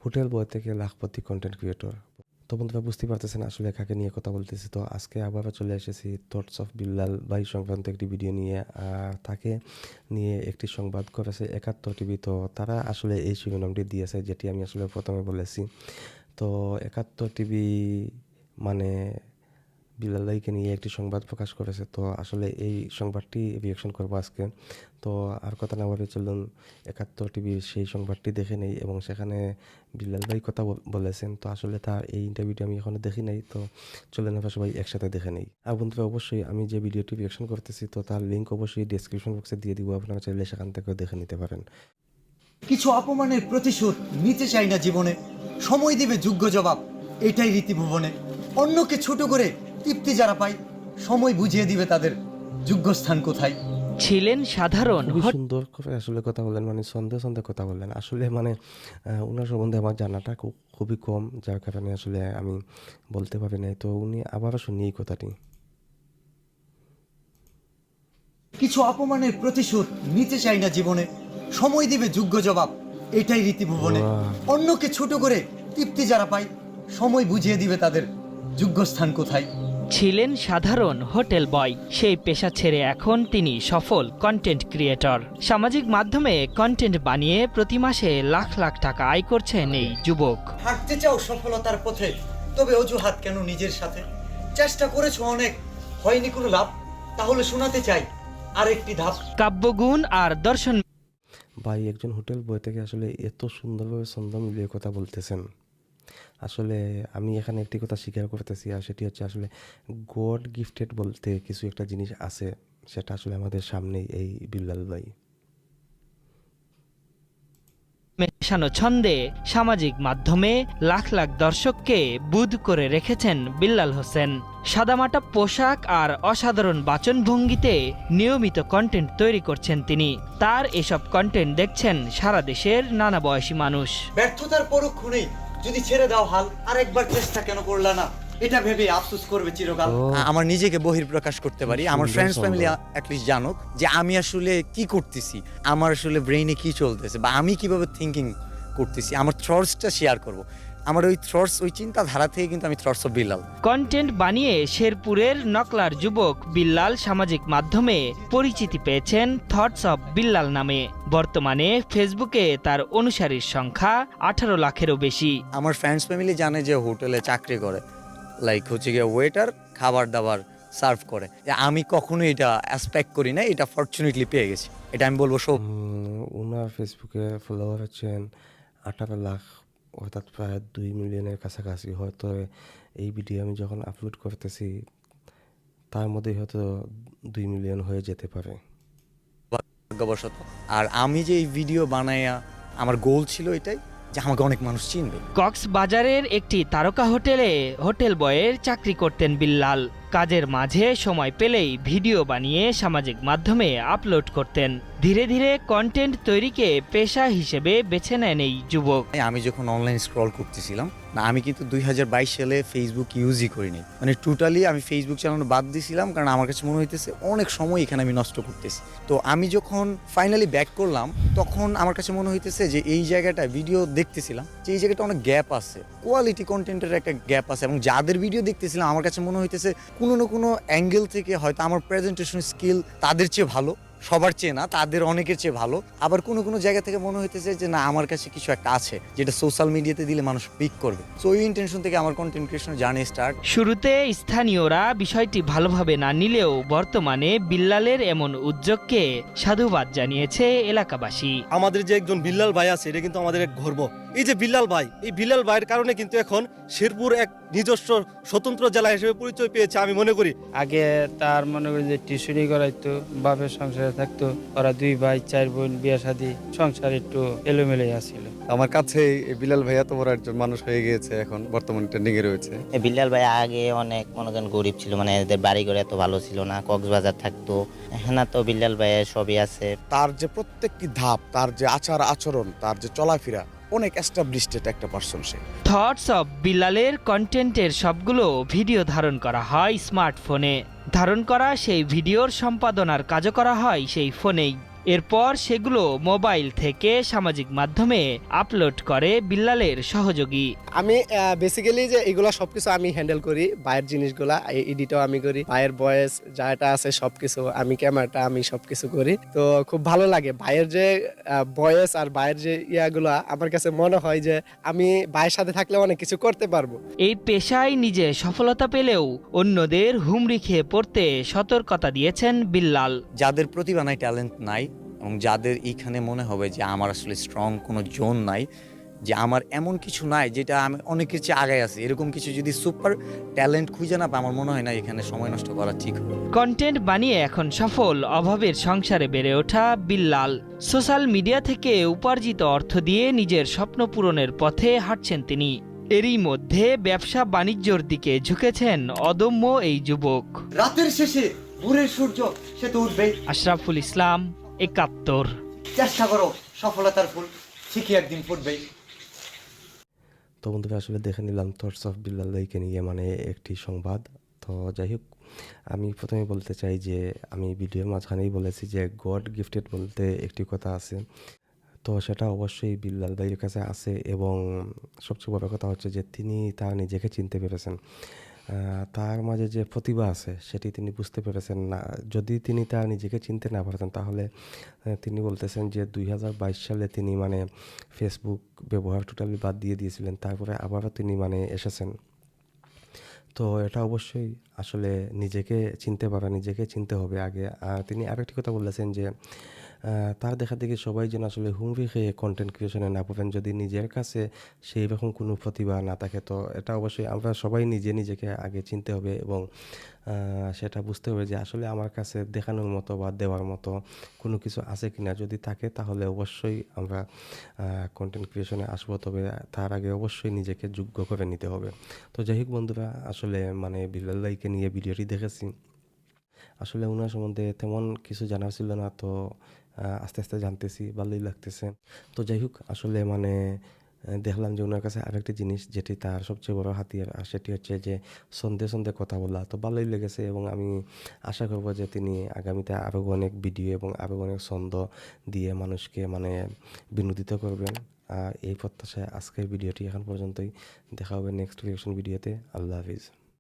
Hotel বয় থেকে lakhpati content creator. তো বন্ধুরা বুঝতে পারতেছেন আসলে কাকে নিয়ে কথা বলতেছি। তো আজকে আবার চলে এসেছি থটস অফ বিল্লাল ভাই সংক্রান্ত একটি ভিডিও নিয়ে। তাকে নিয়ে একটি সংবাদ করেছে ৭১ টিভি। তো তারা আসলে এই শিরোনামটি দিয়েছে যেটি আমি আসলে প্রথমে বলেছি। তো ৭১ টিভি মানে বিল্লাল ভাইকে নিয়ে একটি সংবাদ প্রকাশ করেছে। তো আসলে এই সংবাদটি রিয়াকশন করবো আজকে। তো আর কথা না বলে চলুন ৭১ টিভির সেই সংবাদটি দেখে নেই এবং সেখানে বিল্লাল ভাই কথা বলেছেন। তো আসলে তার এই ইন্টারভিউটি আমি এখনও দেখি নাই। তো চলুন আমরা সবাই একসাথে দেখে নেই। আর বন্ধুরা অবশ্যই আমি যে ভিডিওটি রিয়াকশন করতেছি তো তার লিঙ্ক অবশ্যই ডিসক্রিপশন বক্সে দিয়ে দিব, আপনারা চাইলে সেখান থেকেও দেখে নিতে পারেন। কিছু অপমানের প্রতিশোধ নিতে চাই না জীবনে, সময় দিবে যোগ্য জবাব, এটাই রীতি ভুবনে। অন্যকে ছোট করে তৃপ্তি যারা পায়, সময় বুঝিয়ে দিবে তাদের যোগ্য স্থান কোথায়। ছিলেন সাধারণ খুবই সুন্দর করে আসলে কথা বললেন, মানে সন্দেহ সন্দেহ কথা বললেন। আসলে মানে ওনার সম্বন্ধে আমার জানাটা খুবই কম, যার কারণে আসলে আমি বলতে পারি নাই। তো উনি আবারও শুনি এই কথাটি। কিছু অপমানের প্রতিশোধ নিতে চাই না জীবনে, সময় দিবে যোগ্য জবাব, এটাই রীতি ভুবনে। অন্যকে ছোট করে তৃপ্তি যারা পায়, সময় বুঝিয়ে দিবে তাদের যোগ্য স্থান কোথায়। ছিলেন সাধারণ হোটেল বয়, সেই পেশা ছেড়ে এখন তিনি সফল কন্টেন্ট ক্রিয়েটর। সামাজিক মাধ্যমে কন্টেন্ট বানিয়ে প্রতি মাসে লাখ লাখ টাকা আয় করছেন এই যুবক। হাঁটতে চাও সফলতার পথে, তবে অজুহাত কেন নিজের সাথে? চেষ্টা করেছো অনেক, হয়নি কোনো লাভ, তাহলে শোনাতে চাই আরেকটি ধাপ। কাব্যগুণ আর দর্শন ভাই একজন হোটেল বয় থেকে আসলে এত সুন্দরভাবে ছন্দ মিলিয়ে কথা বলতেছেন। আসলে আমি এখানে একটি কথা স্বীকার করতেছি, আর সেটি হচ্ছে আসলে গড গিফটেড বলতে কিছু একটা জিনিস আছে, সেটা আসলে আমাদের সামনেই এই বিল্লাল ভাই। মেশানো ছন্দে সামাজিক মাধ্যমে লাখ লাখ দর্শককে বুঁদ করে রেখেছেন বিল্লাল হোসেন। সাদামাটা পোশাক আর অসাধারণ বাচনভঙ্গিতে নিয়মিত কন্টেন্ট তৈরি করছেন তিনি। তার এসব কন্টেন্ট দেখছেন সারা দেশের নানা বয়সী মানুষ। ব্যর্থতার পরক্ষ নেই, যদি ছেড়ে দাও হাল, আর একবার চেষ্টা কেন করলা না, এটা ভেবে আফসোস করবে চিরকাল। আমার নিজেকে বহির্প্রকাশ করতে পারি, আমার ফ্রেন্ডস ফ্যামিলি অ্যাটলিস্ট জানুক যে আমি আসলে কি করতেছি, আমার আসলে ব্রেইনে কি চলতেছে বা আমি কিভাবে থিঙ্কিং করতেছি, আমার থটসটা শেয়ার করব। আমার ওই থটস, ওই চিন্তাধারা থেকে কিন্তু আমি থটস অফ বিল্লাল। কন্টেন্ট বানিয়ে শেরপুরের নকলার যুবক বিল্লাল সামাজিক মাধ্যমে পরিচিতি পেয়েছেন থটস অফ বিল্লাল নামে। বর্তমানে ফেসবুকে তার অনুসারীর সংখ্যা 18 লাখেরও বেশি। আমার ফ্রেন্ডস ফ্যামিলি জানে যে হোটেলে চাকরি করে, লাইক হচ্ছে গিয়ে ওয়েটার, খাবার দাবার সার্ভ করে। আমি কখনো এটা অ্যাসপেক্ট করি না, এটা ফরচুনেটলি পেয়ে গেছি, এটা আমি বলবো সব। ওনার ফেসবুকে ফলোয়ার হচ্ছেন 18 লাখ, অর্থাৎ প্রায় 2 মিলিয়নের কাছাকাছি। হয়তো এই ভিডিও আমি যখন আপলোড করতেছি তার মধ্যেই হয়তো 2 মিলিয়ন হয়ে যেতে পারে। ভাগ্যবশত। আর আমি যে এই ভিডিও বানাইয়া, আমার গোল ছিল এটাই যে আমাকে অনেক মানুষ চিনবে। কক্সবাজারের একটি তারকা হোটেলে হোটেল বয়ের চাকরি করতেন বিল্লাল। কাজের মাঝে সময় পেলেই ভিডিও বানিয়ে সামাজিক মাধ্যমে আপলোড করতেন। ধীরে ধীরে কন্টেন্ট তৈরিকে পেশা হিসেবে বেছে নেন এই যুবক। আমি যখন অনলাইন স্ক্রল করতেছিলাম না, আমি কিন্তু 2022 সালে ফেসবুক ইউজই করিনি, মানে টোটালি আমি ফেসবুক চালানো বাদ দিয়েছিলাম, কারণ আমার কাছে মনে হইতেছে অনেক সময় এখানে আমি নষ্ট করতেছি। তো আমি যখন ফাইনালি ব্যাক করলাম তখন আমার কাছে মনে হইতেছে যে এই জায়গাটা ভিডিও দেখতেছিলাম যে এই জায়গাটা অনেক গ্যাপ আছে, কোয়ালিটি কন্টেন্টের একটা গ্যাপ আছে, এবং যাদের ভিডিও দেখতেছিলাম আমার কাছে মনে হইতেছে কোনো না কোনো অ্যাঙ্গেল থেকে হয়তো আমার প্রেজেন্টেশন স্কিল তাদের চেয়ে ভালো, সবার চেয়ে না, তাদের অনেকের চেয়ে ভালো। আবার কোনো কোনো জায়গা থেকে মনে হইতেছে যে না, আমার কাছে কিছু একটা আছে যেটা সোশ্যাল মিডিয়াতে দিলে মানুষ পিক করবে। সো ওই ইন্টেনশন থেকে আমার কন্টেন্ট ক্রিয়েশন জার্নি স্টার্ট। শুরুতে স্থানীয়রা বিষয়টি ভালোভাবে না নিলেও বর্তমানে বিল্লালের এমন উদ্যোগকে সাধুবাদ জানিয়েছে এলাকাবাসী। আমাদের যে একজন বিল্লাল ভাই আছে, এটা কিন্তু আমাদের এক গর্ব। এই যে বিল্লাল ভাই, এই বিল্লাল ভাইয়ের কারণে কিন্তু এখন শেরপুর এক নিজস্ব স্বতন্ত্র জেলা হিসেবে পরিচয় পেয়েছে আমি মনে করি। আগে তার মনে করি যে টিউশনি করাইতো, বাপের সংসারে থাকতো, ওরা 2 ভাই 4 বোন, বিয়ে শাদী, সংসার একটু এলোমেলো আসছিল। আমার কাছে বিলাল ভাই এত বড় একজন মানুষ হয়ে গিয়েছে, এখন বর্তমানে ট্রেন্ডিং এ রয়েছে। বিল্লাল ভাই আগে অনেক মনে করেন গরিব ছিল, মানে এদের বাড়ি ঘর এত ভালো ছিল না, কক্সবাজার থাকতো। এখন তো বিল্লাল ভাইয়ের সবই আছে। তার যে প্রত্যেকটি ধাপ, তার যে আচার আচরণ, তার যে চলাফেরা, অনেক এস্টাবলিশড একটা পারসন সে। থটস অফ বিল্লালের কন্টেন্টের সবগুলো ভিডিও ধারণ করা হয় স্মার্টফোনে। ধারণ করা সেই ভিডিওর সম্পাদনার কাজও করা হয় সেই ফোনেই। এরপর সেগুলো মোবাইল থেকে সামাজিক মাধ্যমে আপলোড করে বিল্লালের সহযোগী। আমি বেসিক্যালি যে এগুলো সবকিছু আমি হ্যান্ডেল করি, ভাইয়ের জিনিসগুলা এডিটও আমি করি, ভাইয়ের ভয়েস যাটা আছে সবকিছু আমি, ক্যামেরাটা আমি সবকিছু করি। তো খুব ভালো লাগে ভাইয়ের যে ভয়েস আর ভাইয়ের যে ইয়াগুলা, আমার কাছে মনে হয় যে আমি ভাইয়ের সাথে থাকলে অনেক কিছু করতে পারবো। এই পেশায় নিজে সফলতা পেলেও অন্যদের হুমড়ি খেয়ে পড়তে সতর্কতা দিয়েছেন বিল্লাল। যাদের প্রতিভা নাই, ট্যালেন্ট নাই, এবং যাদের এইখানে মনে হবে যে আমার আসলে স্ট্রং কোনো জোন নাই, যে আমার এমন কিছু নাই যেটা আমি অনেকের চেয়ে আগায় আছি, এরকম কিছু যদি সুপার ট্যালেন্ট খুঁজে না পাই, আমার মনে হয় না এখানে সময় নষ্ট করা ঠিক হবে। কন্টেন্ট বানিয়ে এখন সফল অভাবের সংসারে বেড়ে ওঠা বিল্লাল। সোশ্যাল মিডিয়া থেকে উপার্জিত অর্থ দিয়ে নিজের স্বপ্ন পূরণের পথে হাঁটছেন তিনি। এরই মধ্যে ব্যবসা বাণিজ্যর দিকে ঝুঁকেছেন অদম্য এই যুবক। রাতের শেষে ভোরের সূর্য সে তো উঠবেই। আশরাফুল ইসলাম, ৭১। চেষ্টা করো, সফলতার ফুল ঠিকই একদিন ফুটবেই। তো বন্ধুরা আসলে দেখে নিলাম থটস অফ বিল্লাল ভাইকে নিয়ে মানে একটি সংবাদ। তো যাই হোক, আমি প্রথমে বলতে চাই যে আমি ভিডিওর মাঝখানেই বলেছি যে গড গিফটেড বলতে একটি কথা আছে, তো সেটা অবশ্যই বিল্লাল ভাইয়ের কাছে আছে। এবং সবচেয়ে বড় কথা হচ্ছে যে তিনি তার নিজেকে চিনতে পেরেছেন, তার মাঝে যে প্রতিভা আছে সেটি তিনি বুঝতে পেরেছেন না। যদি তিনি তার নিজেকে চিনতে না পারতেন তাহলে তিনি বলতেছেন যে 2022 সালে তিনি মানে ফেসবুক ব্যবহার টোটালি বাদ দিয়ে দিয়েছিলেন, তারপরে আবারও তিনি মানে এসেছেন। তো এটা অবশ্যই আসলে নিজেকে চিনতে পারা, নিজেকে চিনতে হবে আগে। আর তিনি আরেকটি কথা বলেছেন যে তার দেখা দেখি সবাই যেন আসলে হুমড়ি খেয়ে কন্টেন্ট ক্রিয়েশনে না পড়েন যদি নিজের কাছে সেই রকম কোনো প্রতিভা না থাকে। তো এটা অবশ্যই আমরা সবাই নিজেকে আগে চিনতে হবে এবং সেটা বুঝতে হবে যে আসলে আমার কাছে দেখানোর মতো বা দেওয়ার মতো কোনো কিছু আছে কি না। যদি থাকে তাহলে অবশ্যই আমরা কন্টেন্ট ক্রিয়েশনে আসবো, তবে তার আগে অবশ্যই নিজেকে যোগ্য করে নিতে হবে। তো যাই হোক বন্ধুরা, আসলে মানে বিল্লাল ভাইকে নিয়ে ভিডিওটি দেখেছি, আসলে ওনার সম্বন্ধে তেমন কিছু জানা ছিল না, তো আস্তে আস্তে জানতেছি, ভালোই লাগতেছে। তো যাই হোক, আসলে মানে দেখলাম যে ওনার কাছে আরেকটি জিনিস যেটি তার সবচেয়ে বড় হাতিয়ার, আর সেটি হচ্ছে যে সন্ধে কথা বলা। তো ভালোই লেগেছে এবং আমি আশা করবো যে তিনি আগামীতে আরও অনেক ভিডিও এবং আরও অনেক ছন্দ দিয়ে মানুষকে মানে বিনোদিত করবেন। আর এই প্রত্যাশায় আজকের ভিডিওটি এখন পর্যন্তই। দেখা হবে নেক্সট রিঅ্যাকশন ভিডিওতে। আল্লাহ হাফিজ।